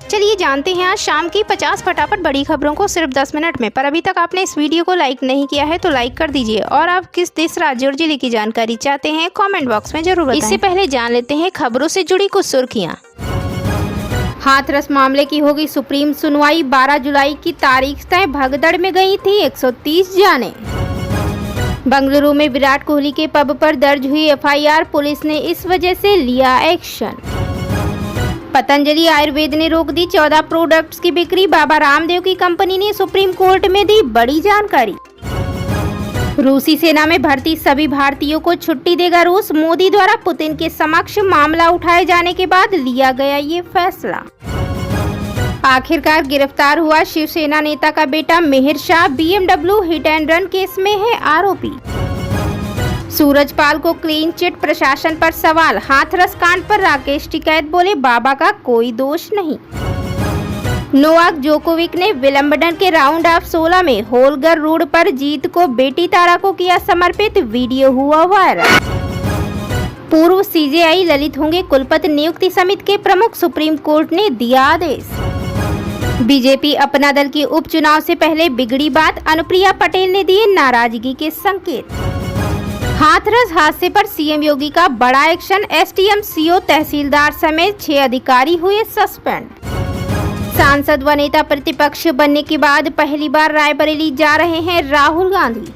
चलिए जानते हैं आज शाम की 50 फटाफट बड़ी खबरों को सिर्फ 10 मिनट में। पर अभी तक आपने इस वीडियो को लाइक नहीं किया है तो लाइक कर दीजिए और आप किस देश, राज्य और जिले की जानकारी चाहते हैं कमेंट बॉक्स में जरूर बताएं। इससे पहले जान लेते हैं खबरों से जुड़ी कुछ सुर्खियां। हाथरस मामले की होगी सुप्रीम सुनवाई, 12 जुलाई की तारीख तय। भगदड़ में गई थी 130 जानें। बेंगलुरु में विराट कोहली के पब पर दर्ज हुई एफआईआर, पुलिस ने इस वजह से लिया एक्शन। पतंजलि आयुर्वेद ने रोक दी 14 प्रोडक्ट्स की बिक्री, बाबा रामदेव की कंपनी ने सुप्रीम कोर्ट में दी बड़ी जानकारी। रूसी सेना में भर्ती सभी भारतीयों को छुट्टी देगा रूस, मोदी द्वारा पुतिन के समक्ष मामला उठाए जाने के बाद लिया गया ये फैसला। आखिरकार गिरफ्तार हुआ शिवसेना नेता का बेटा Mihir Shah, BMW hit and run case में है आरोपी। सूरजपाल को क्लीन चिट, प्रशासन पर सवाल। हाथरस कांड पर राकेश टिकैत बोले बाबा का कोई दोष नहीं। नोवाक जोकोविक ने विंबलडन के राउंड ऑफ 16 में होलगर रोड पर जीत को बेटी तारा को किया समर्पित, वीडियो हुआ वायरल। पूर्व CJI ललित होंगे कुलपति नियुक्ति समिति के प्रमुख, सुप्रीम कोर्ट ने दिया आदेश। बीजेपी अपना दल की उपचुनाव से पहले बिगड़ी बात, अनुप्रिया पटेल ने दिए नाराजगी के संकेत। हाथरस हादसे पर सीएम योगी का बड़ा एक्शन, SDM, CO, तहसीलदार समेत 6 अधिकारी हुए सस्पेंड। सांसद व नेता प्रतिपक्ष बनने के बाद पहली बार रायबरेली जा रहे हैं राहुल गांधी।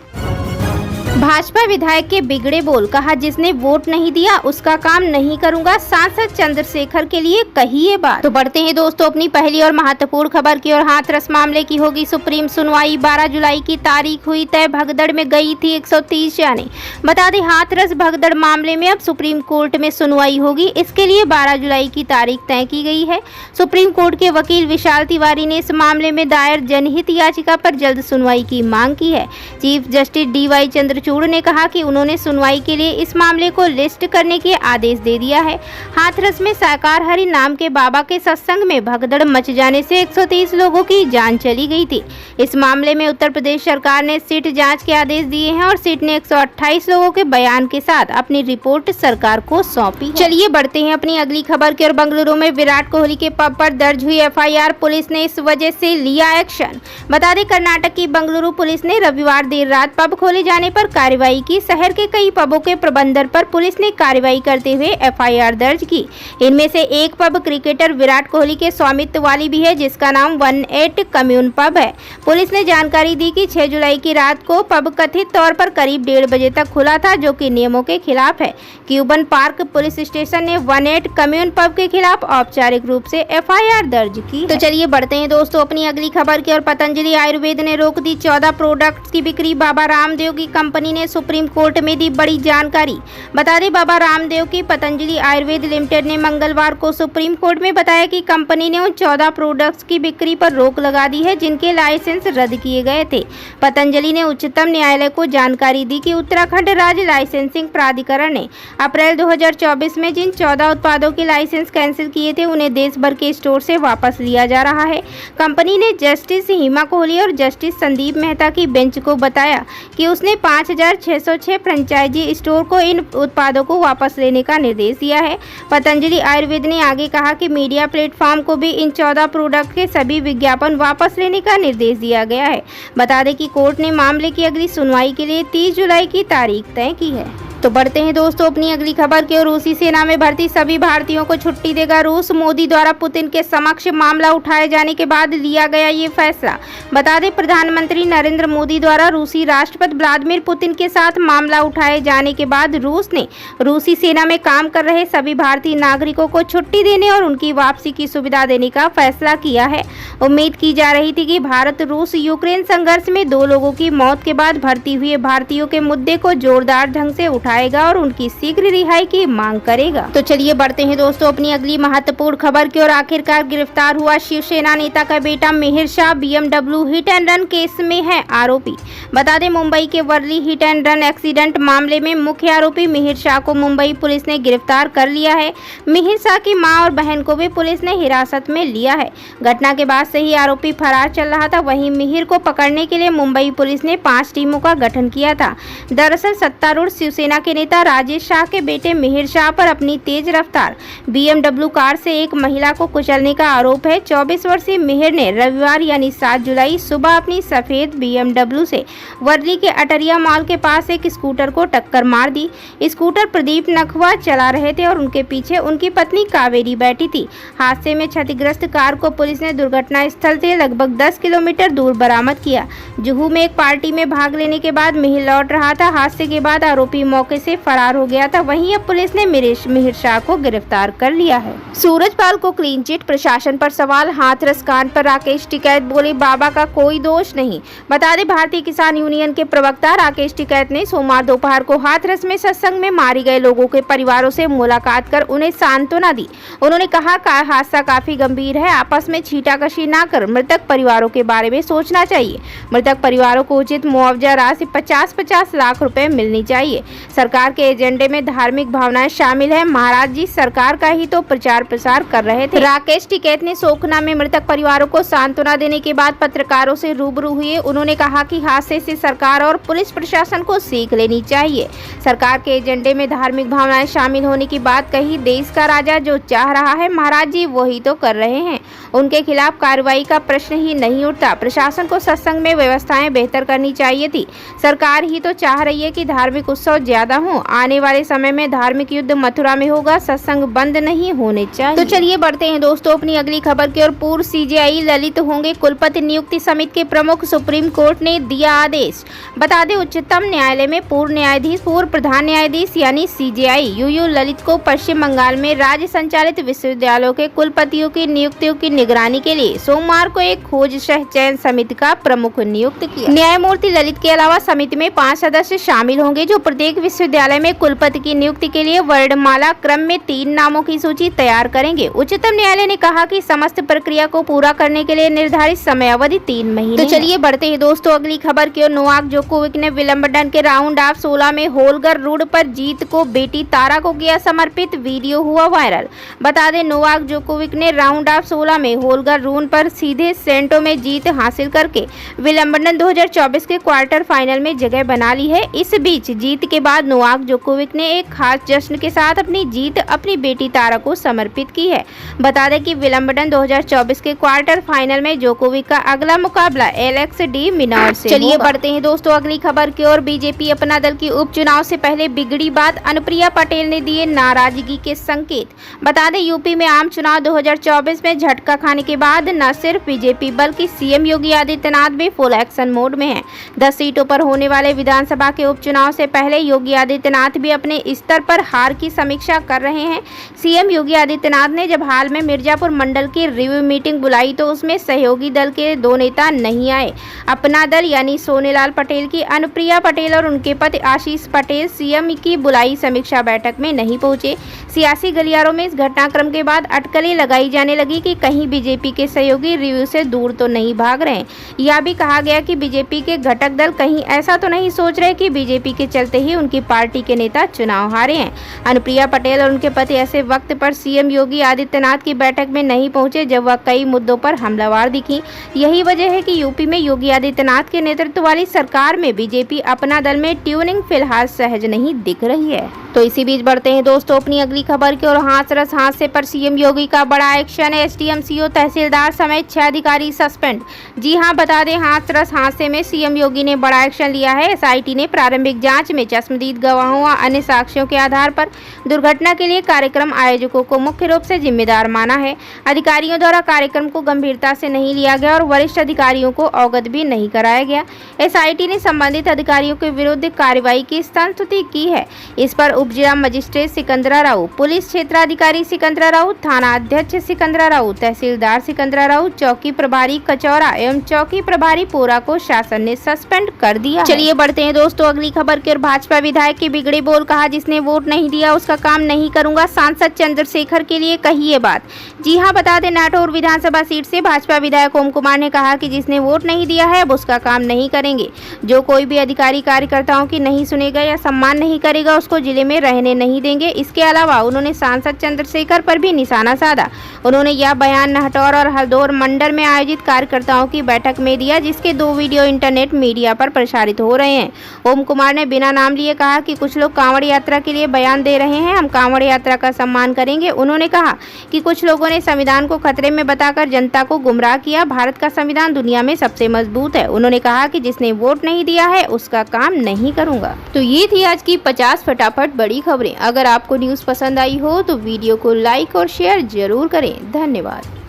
भाजपा विधायक के बिगड़े बोल, कहा जिसने वोट नहीं दिया उसका काम नहीं करूंगा, सांसद चंद्रशेखर के लिए कही ये बात। तो बढ़ते हैं दोस्तों अपनी पहली और महत्वपूर्ण खबर की ओर। हाथरस मामले की होगी सुप्रीम सुनवाई, 12 जुलाई की तारीख हुई तय। भगदड़ में गई थी 130 जानें। बता दें हाथरस भगदड़ मामले में अब सुप्रीम कोर्ट में सुनवाई होगी, इसके लिए 12 जुलाई की तारीख तय की गई है। सुप्रीम कोर्ट के वकील विशाल तिवारी ने इस मामले में दायर जनहित याचिका पर जल्द सुनवाई की मांग की है। चीफ जस्टिस DY चंद्रचूड़ ने कहा कि उन्होंने सुनवाई के लिए इस मामले को लिस्ट करने के आदेश दे दिया है। हाथरस में साकार हरि नाम के बाबा के सत्संग में भगदड़ मच जाने से 130 लोगों की जान चली गई थी। इस मामले में उत्तर प्रदेश सरकार ने सिट जांच के आदेश दिए हैं और सिट ने 128 लोगों के बयान के साथ अपनी रिपोर्ट सरकार को सौंपी। चलिए बढ़ते हैं अपनी अगली खबर की ओर। बेंगलुरु में विराट कोहली के पब पर दर्ज हुई एफआईआर, पुलिस ने इस वजह से लिया एक्शन। बता दें कर्नाटक की बेंगलुरु पुलिस ने रविवार देर रात पब खोले जाने पर कार्रवाई की। शहर के कई पबों के प्रबंधन पर पुलिस ने कार्रवाई करते हुए एफआईआर दर्ज की। इनमें से एक पब क्रिकेटर विराट कोहली के स्वामित्व वाली भी है, जिसका नाम 18 कम्यून पब है। पुलिस ने जानकारी दी कि 6 जुलाई की रात को पब कथित तौर पर करीब 1:30 बजे तक खुला था, जो कि नियमों के खिलाफ है। क्यूबन पार्क पुलिस स्टेशन ने 18 कम्यून पब के खिलाफ औपचारिक रूप से एफआईआर दर्ज की। तो चलिए बढ़ते हैं दोस्तों अपनी अगली खबर की ओर। पतंजलि आयुर्वेद ने रोक दी 14 प्रोडक्ट्स की बिक्री, बाबा रामदेव की कंपनी ने सुप्रीम कोर्ट में दी बड़ी जानकारी। बता दें बाबा रामदेव की पतंजलि आयुर्वेद लिमिटेड ने मंगलवार को सुप्रीम कोर्ट में बताया कि कंपनी ने उन 14 प्रोडक्ट्स की बिक्री पर रोक लगा दी है जिनके लाइसेंस रद्द किए गए थे। पतंजलि ने उच्चतम न्यायालय को जानकारी दी कि उत्तराखंड राज्य लाइसेंसिंग प्राधिकरण ने अप्रैल 2024 में जिन 14 उत्पादों के लाइसेंस कैंसिल किए थे उन्हें देश भर के स्टोर से वापस लिया जा रहा है। कंपनी ने जस्टिस हिमा कोहली और जस्टिस संदीप मेहता की बेंच को बताया कि उसने 5606 फ्रेंचाइजी स्टोर को इन उत्पादों को वापस लेने का निर्देश दिया है। पतंजलि आयुर्वेद ने आगे कहा कि मीडिया प्लेटफॉर्म को भी इन 14 प्रोडक्ट के सभी विज्ञापन वापस लेने का निर्देश दिया गया है। बता दें कि कोर्ट ने मामले की अगली सुनवाई के लिए 30 जुलाई की तारीख तय की है। तो बढ़ते हैं दोस्तों अपनी अगली खबर की ओर। रूसी सेना में भर्ती सभी भारतीयों को छुट्टी देगा रूस, मोदी द्वारा पुतिन के समक्ष मामला उठाए जाने के बाद लिया गया ये फैसला। बता दें प्रधानमंत्री नरेंद्र मोदी द्वारा रूसी राष्ट्रपति व्लादिमीर पुतिन के साथ मामला उठाए जाने के बाद रूस ने रूसी सेना में काम कर रहे सभी भारतीय नागरिकों को छुट्टी देने और उनकी वापसी की सुविधा देने का फैसला किया है। उम्मीद की जा रही थी कि भारत रूस यूक्रेन संघर्ष में 2 लोगों की मौत के बाद भर्ती हुए भारतीयों के मुद्दे को जोरदार ढंग से उठाएगा और उनकी शीघ्र रिहाई की मांग करेगा। तो चलिए बढ़ते हैं दोस्तों अपनी अगली महत्वपूर्ण खबर की ओर। आखिरकार गिरफ्तार हुआ शिवसेना नेता का बेटा Mihir Shah, BMW hit and run case में है आरोपी। बता दें मुंबई के Worli hit and run accident मामले में मुख्य आरोपी मिहिर शाह को मुंबई पुलिस ने गिरफ्तार कर लिया है। मिहिर शाह की मां और बहन को भी पुलिस ने हिरासत में लिया है। घटना के बाद से ही आरोपी फरार चल रहा था। वहीं मिहिर को पकड़ने के लिए मुंबई पुलिस ने 5 टीमों का गठन किया था। दरअसल सत्तारूढ़ शिवसेना के नेता राजेश शाह के बेटे मिहिर शाह पर अपनी तेज रफ्तार BMW कार से एक महिला को कुचलने का आरोप है। 24 वर्षीय मिहिर ने रविवार यानी 7 जुलाई सुबह अपनी सफेद BMW से वर्ली के अटरिया मॉल के पास एक स्कूटर को टक्कर मार दी। स्कूटर प्रदीप नखवा चला रहे थे और उनके पीछे उनकी पत्नी कावेरी बैठी थी। हादसे में क्षतिग्रस्त कार को पुलिस ने दुर्घटना स्थल से लगभग 10 किलोमीटर दूर बरामद किया। जुहू में एक पार्टी में भाग लेने के बाद मिहिर लौट रहा था। हादसे के बाद आरोपी मौके से फरार हो गया था। वहीं अब पुलिस ने मिहिर शाह को गिरफ्तार कर लिया है। सूरजपाल को क्लीन चिट, प्रशासन पर सवाल। हाथरस कांड पर राकेश टिकैत बोले बाबा का कोई दोष नहीं। बता दें, भारतीय किसान यूनियन के प्रवक्ता राकेश टिकैत ने सोमवार दोपहर को हाथरस में सत्संग में मारे गए लोगों के परिवारों से मुलाकात कर उन्हें सांत्वना दी। उन्होंने कहा हादसा काफी गंभीर है, आपस में छींटाकशी न कर मृतक परिवारों के बारे में सोचना चाहिए। मृतक परिवारों को उचित मुआवजा राशि 50-50 लाख रुपए मिलनी चाहिए। सरकार के एजेंडे में धार्मिक भावनाएं शामिल है। महाराज जी सरकार का ही तो प्रचार प्रसार कर रहे थे। राकेश टिकैत ने सोखना में मृतक परिवारों को सांत्वना देने के बाद पत्रकारों से रूबरू हुए। उन्होंने कहा कि हादसे से सरकार और पुलिस प्रशासन को सीख लेनी चाहिए। सरकार के एजेंडे में धार्मिक भावनाएं शामिल होने की बात कही। देश का राजा जो चाह रहा है महाराज जी वही तो कर रहे हैं, उनके खिलाफ कार्रवाई का प्रश्न ही नहीं उठता। प्रशासन को सत्संग में व्यवस्थाएं बेहतर करनी चाहिए थी। सरकार ही तो चाह रही है कि धार्मिक उत्सव ज्यादा हो। आने वाले समय में धार्मिक युद्ध मथुरा में होगा, सत्संग बंद नहीं होने चाहिए। तो चलिए बढ़ते हैं दोस्तों अपनी अगली खबर की ओर। पूर्व CJI ललित होंगे कुलपति नियुक्ति समिति के प्रमुख। सुप्रीम कोर्ट ने दिया आदेश। बता दें, उच्चतम न्यायालय में पूर्व न्यायाधीश, पूर्व प्रधान न्यायाधीश यानी CJI UU ललित को पश्चिम बंगाल में राज्य संचालित विश्वविद्यालयों के कुलपतियों की नियुक्तियों की निगरानी के लिए सोमवार को एक खोज सह चयन समिति का प्रमुख नियुक्त किया। न्यायमूर्ति ललित के अलावा समिति में 5 सदस्य शामिल होंगे जो प्रत्येक विश्वविद्यालय में कुलपति की नियुक्ति के लिए वर्णमाला क्रम में 3 नामों की सूची तैयार करेंगे। उच्चतम न्यायालय ने कहा कि समस्त प्रक्रिया को पूरा करने के लिए निर्धारित समयावधि 3 महीने। तो चलिए बढ़ते हैं दोस्तों अगली खबर की ओर। नोवाक जोकोविक ने विंबलडन के राउंड ऑफ 16 में होल्गर रूड पर जीत को बेटी तारा को किया समर्पित। वीडियो हुआ वायरल। बता दें, नोवाक जोकोविक ने राउंड ऑफ 16 में होल्गर रूड पर सीधे सेटों में जीत हासिल करके विंबलडन 2024 के क्वार्टर फाइनल में जगह बना ली है। इस बीच जीत के बाद नोवाक जोकोविक ने एक खास जश्न के साथ अपनी जीत अपनी बेटी तारा को समर्पित की है। बता दें कि विंबलडन 2024 के क्वार्टर फाइनल में जोकोविक का अगला मुकाबला एलेक्स डी मिनॉर से। चलिए बढ़ते हैं दोस्तों अगली खबर की ओर। बीजेपी अपना दल की उपचुनाव से पहले बिगड़ी बात, अनुप्रिया पटेल ने दिए नाराजगी के संकेत। बता दें, यूपी में आम चुनाव 2024 में झटका खाने के बाद न सिर्फ बीजेपी बल्कि सीएम योगी आदित्यनाथ भी फुल एक्शन मोड में है। 10 सीटों पर होने वाले विधानसभा के उपचुनाव से पहले योगी आदित्यनाथ भी अपने स्तर पर हार की समीक्षा कर रहे हैं। सीएम योगी आदित्यनाथ ने जब हाल में मिर्जापुर मंडल की रिव्यू मीटिंग बुलाई तो उसमें सहयोगी दल के 2 नेता नहीं आए। अपना दल यानी सोनेलाल पटेल की अनुप्रिया पटेल और उनके पति आशीष पटेल सीएम की बुलाई समीक्षा बैठक में नहीं पहुंचे। सियासी गलियारों में इस घटनाक्रम के बाद अटकलें लगाई जाने लगी कि कहीं बीजेपी के सहयोगी रिव्यू से दूर तो नहीं भाग रहे। यह भी कहा गया कि बीजेपी के घटक दल कहीं ऐसा तो नहीं सोच रहे कि बीजेपी के चलते ही उनकी पार्टी के नेता चुनाव हारे हैं। अनुप्रिया पटेल और उनके पति ऐसे वक्त पर सीएम योगी आदित्यनाथ की बैठक में नहीं पहुंचे जब वह कई मुद्दों पर हमलावर दिखी। यही वजह है कि यूपी में योगी आदित्यनाथ के नेतृत्व वाली सरकार में बीजेपी अपना दल में ट्यूनिंग फिलहाल सहज नहीं दिख रही है। तो इसी बीच बढ़ते हैं दोस्तों अपनी अगली खबर की ओर। हाथरस हादसे पर सीएम योगी का बड़ा एक्शन। एसडीएम, सीओ, तहसीलदार समेत 6 अधिकारी सस्पेंड। जी हां, बता दें, हाथरस हादसे में सीएम योगी ने बड़ा एक्शन लिया है। एसआईटी ने प्रारंभिक जांच में चश्मदीद गवाहों व अन्य साक्ष्यों के आधार पर दुर्घटना के लिए कार्यक्रम आयोजकों को मुख्य रूप से जिम्मेदार माना है। अधिकारियों द्वारा कार्यक्रम को गंभीरता से नहीं लिया गया और वरिष्ठ अधिकारियों को अवगत भी नहीं कराया गया। एसआईटी ने संबंधित अधिकारियों के विरुद्ध कार्रवाई की स्तुति की है। इस पर उप जिला मजिस्ट्रेट सिकंदरा राव, पुलिस क्षेत्राधिकारी सिकंदरा राव, थाना अध्यक्ष सिकंदरा राव, तहसीलदार सिकंदरा राव, चौकी प्रभारी कचौरा एवं चौकी प्रभारी पोरा को शासन ने सस्पेंड कर दिया। चलिए बढ़ते हैं दोस्तों अगली खबर की ओर। भाजपा विधायक के बिगड़े बोल, कहा जिसने वोट नहीं दिया उसका काम नहीं करूंगा। सांसद चंद्रशेखर के लिए कही ये बात। जी हां, बता दें, नाठौर विधानसभा सीट से भाजपा विधायक ओम कुमार ने कहा कि जिसने वोट नहीं दिया है अब उसका काम नहीं करेंगे। जो कोई भी अधिकारी कार्यकर्ताओं की नहीं सुनेगा या सम्मान नहीं करेगा उसको जिले में रहने नहीं देंगे। इसके अलावा उन्होंने सांसद चंद्रशेखर पर भी निशाना साधा। उन्होंने यह बयान नाठौर और हरदौर मंडल में आयोजित कार्यकर्ताओं की बैठक में दिया, जिसके 2 वीडियो इंटरनेट मीडिया पर प्रसारित हो रहे हैं। ओम कुमार ने बिना नाम लिए कहा कहा कि कुछ लोग कांवड़ यात्रा के लिए बयान दे रहे हैं, हम कांवड़ यात्रा का सम्मान करेंगे। उन्होंने कहा कि कुछ लोगों ने संविधान को खतरे में बताकर जनता को गुमराह किया। भारत का संविधान दुनिया में सबसे मजबूत है। उन्होंने कहा कि जिसने वोट नहीं दिया है उसका काम नहीं करूंगा। तो ये थी आज की 50 फटाफट बड़ी खबरें। अगर आपको न्यूज पसंद आई हो तो वीडियो को लाइक और शेयर जरूर करें। धन्यवाद।